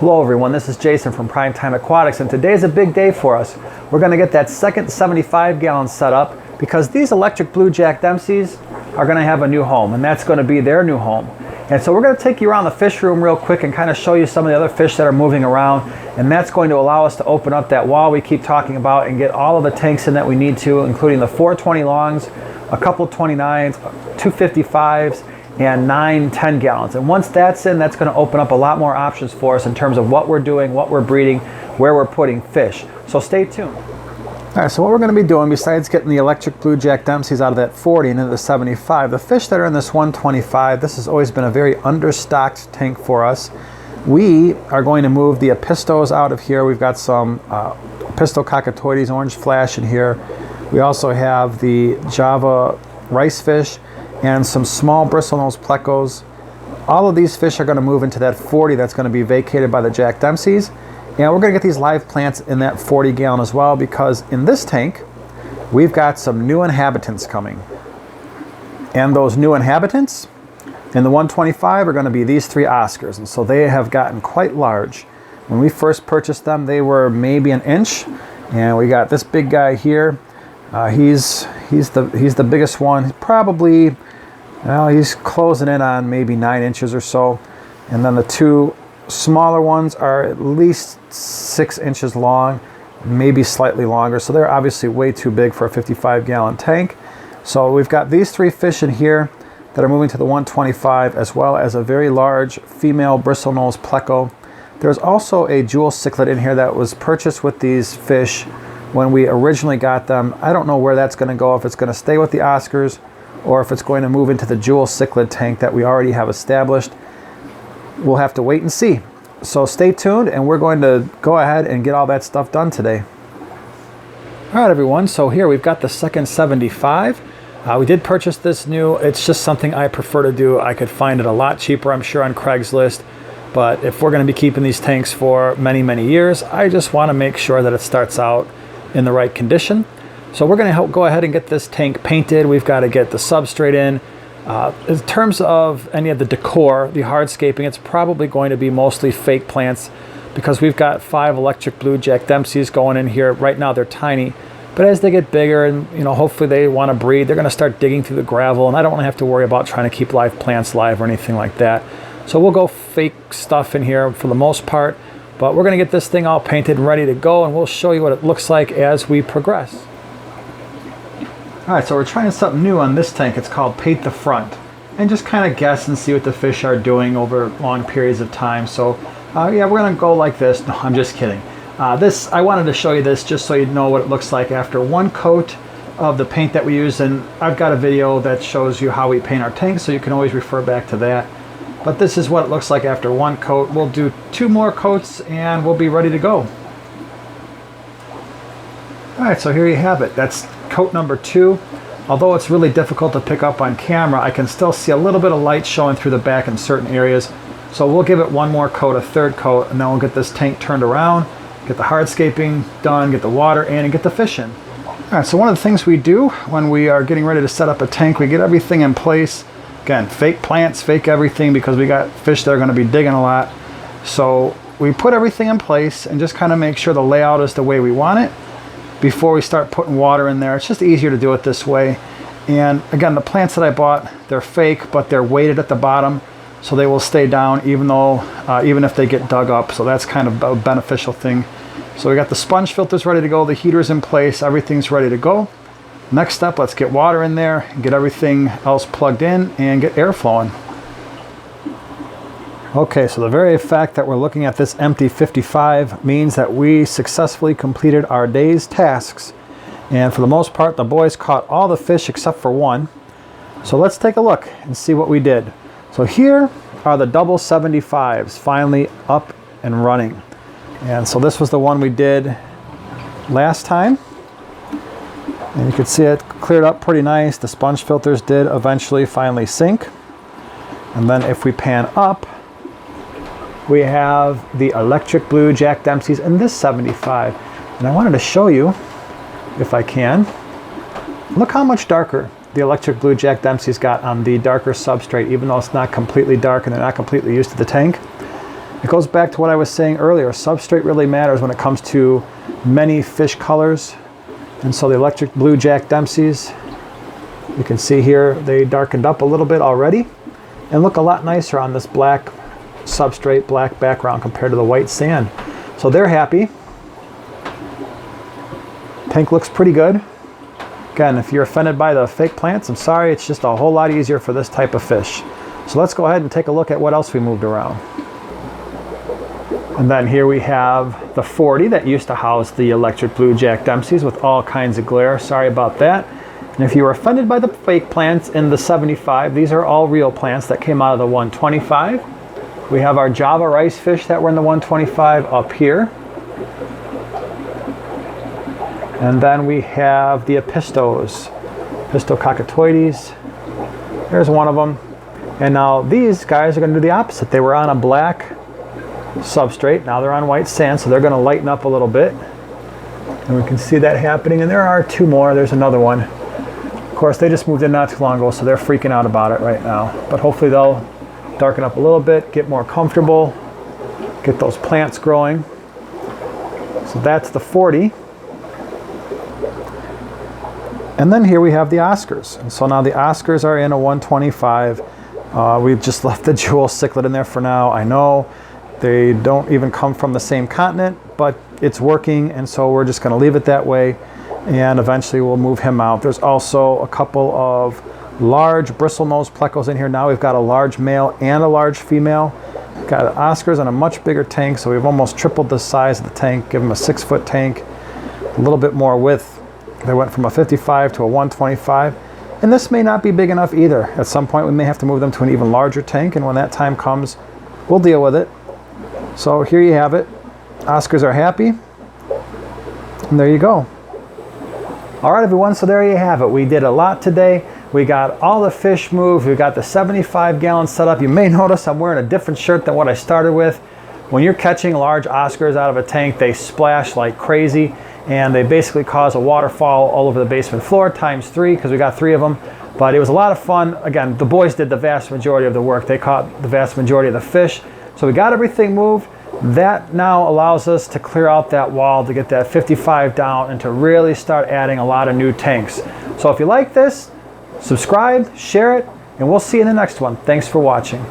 Hello everyone, this is Jason from Primetime Aquatics, and today's a big day for us. We're going to get that second 75-gallon set up because these electric blue Jack Dempseys are going to have a new home, and that's going to be their new home. And so we're going to take you around the fish room real quick and kind of show you some of the other fish that are moving around, and that's going to allow us to open up that wall we keep talking about and get all of the tanks in that we need to, including the 420 longs, a couple 29s, 255s, and 9 10 gallons. And once that's in, that's going to open up a lot more options for us in terms of what we're doing, what we're breeding, where we're putting fish. So stay tuned. All right, so what we're going to be doing, besides getting the electric blue Jack Dempseys out of that 40 and into the 75, the fish that are in this 125, this has always been a very understocked tank for us. We are going to move the Apistos out of here. We've got some Apisto cockatoides, orange flash in here. We also have the Java rice fish and some small bristlenose plecos. All of these fish are going to move into that 40 that's going to be vacated by the Jack Dempseys. And we're going to get these live plants in that 40 gallon as well, because in this tank we've got some new inhabitants coming. And those new inhabitants in the 125 are going to be these 3 Oscars. And so they have gotten quite large. When we first purchased them, they were maybe an inch. And we got this big guy here. He's the biggest one. Probably, well, he's closing in on maybe 9 inches or so. And then the 2 smaller ones are at least 6 inches long, maybe slightly longer. So they're obviously way too big for a 55-gallon tank. So we've got these 3 fish in here that are moving to the 125, as well as a very large female bristlenose pleco. There's also a jewel cichlid in here that was purchased with these fish when we originally got them. I don't know where that's going to go, if it's going to stay with the Oscars or if it's going to move into the jewel cichlid tank that we already have established. We'll have to wait and see. So stay tuned, and we're going to go ahead and get all that stuff done today. All right, everyone, so here we've got the second 75. We did purchase this new. It's just something I prefer to do. I could find it a lot cheaper, I'm sure, on Craigslist. But if we're going to be keeping these tanks for many, many years, I just want to make sure that it starts out in the right condition. So we're going to go ahead and get this tank painted. We've got to get the substrate in. In terms of any of the decor, the hardscaping, it's probably going to be mostly fake plants, because we've got 5 electric blue Jack Dempseys going in here. Right now they're tiny, but as they get bigger and hopefully they want to breed, they're going to start digging through the gravel, and I don't want to have to worry about trying to keep live plants live or anything like that. So we'll go fake stuff in here for the most part, but we're going to get this thing all painted and ready to go, and we'll show you what it looks like as we progress. All right, so we're trying something new on this tank. It's called Paint the Front, and just kind of guess and see what the fish are doing over long periods of time. So yeah, we're going to go like this. No, I'm just kidding. I wanted to show you this just so you know what it looks like after 1 coat of the paint that we use, and I've got a video that shows you how we paint our tanks, so you can always refer back to that. But this is what it looks like after 1 coat. We'll do 2 more coats and we'll be ready to go. All right, so here you have it. That's coat number 2. Although it's really difficult to pick up on camera, I can still see a little bit of light showing through the back in certain areas. So we'll give it 1 more coat, a 3rd coat, and then we'll get this tank turned around, get the hardscaping done, get the water in, and get the fish in. All right, so one of the things we do when we are getting ready to set up a tank, we get everything in place. Again, fake plants, fake everything, because we got fish that are going to be digging a lot. So we put everything in place and just kind of make sure the layout is the way we want it before we start putting water in there. It's just easier to do it this way. And again, the plants that I bought, they're fake, but they're weighted at the bottom, so they will stay down even if they get dug up. So that's kind of a beneficial thing. So we got the sponge filters ready to go, the heater's in place, everything's ready to go. Next step, let's get water in there and get everything else plugged in and get air flowing. Okay, so the very fact that we're looking at this empty 55 means that we successfully completed our day's tasks. And for the most part, the boys caught all the fish except for 1. So let's take a look and see what we did. So here are the double 75s finally up and running. And so this was the one we did last time. And you can see it cleared up pretty nice. The sponge filters did eventually finally sink. And then if we pan up, we have the electric blue Jack Dempseys in this 75. And I wanted to show you, if I can, look how much darker the electric blue Jack Dempsey's got on the darker substrate, even though it's not completely dark and they're not completely used to the tank. It goes back to what I was saying earlier. Substrate really matters when it comes to many fish colors. And so the electric blue Jack Dempseys, you can see here they darkened up a little bit already and look a lot nicer on this black substrate, black background compared to the white sand. So they're happy. Tank looks pretty good. Again, if you're offended by the fake plants, I'm sorry, it's just a whole lot easier for this type of fish. So let's go ahead and take a look at what else we moved around. And then here we have the 40 that used to house the electric blue Jack Dempseys with all kinds of glare. Sorry about that. And if you were offended by the fake plants in the 75, these are all real plants that came out of the 125. We have our Java rice fish that were in the 125 up here. And then we have the Apistos, Pistocockatoides. There's one of them. And now these guys are going to do the opposite. They were on a black substrate. Now they're on white sand, so they're going to lighten up a little bit. And we can see that happening. And there are two more. There's another one. Of course, they just moved in not too long ago, so they're freaking out about it right now. But hopefully they'll darken up a little bit, get more comfortable, get those plants growing. So that's the 40. And then here we have the Oscars. And so now the Oscars are in a 125. We've just left the jewel cichlid in there for now. I know they don't even come from the same continent, but it's working, and so we're just going to leave it that way, and eventually we'll move him out. There's also a couple of large bristlenose plecos in here. Now we've got a large male and a large female. We've got Oscars on a much bigger tank, so we've almost tripled the size of the tank, give them a 6-foot tank, a little bit more width. They went from a 55 to a 125. And this may not be big enough either. At some point we may have to move them to an even larger tank, and when that time comes, we'll deal with it. So here you have it. Oscars are happy. And there you go. All right, everyone, so there you have it. We did a lot today. We got all the fish moved. We got the 75-gallon setup. You may notice I'm wearing a different shirt than what I started with. When you're catching large Oscars out of a tank, they splash like crazy, and they basically cause a waterfall all over the basement floor times 3, because we got 3 of them. But it was a lot of fun. Again, the boys did the vast majority of the work. They caught the vast majority of the fish. So we got everything moved. That now allows us to clear out that wall to get that 55 down and to really start adding a lot of new tanks. So if you like this, subscribe, share it, and we'll see you in the next one. Thanks for watching.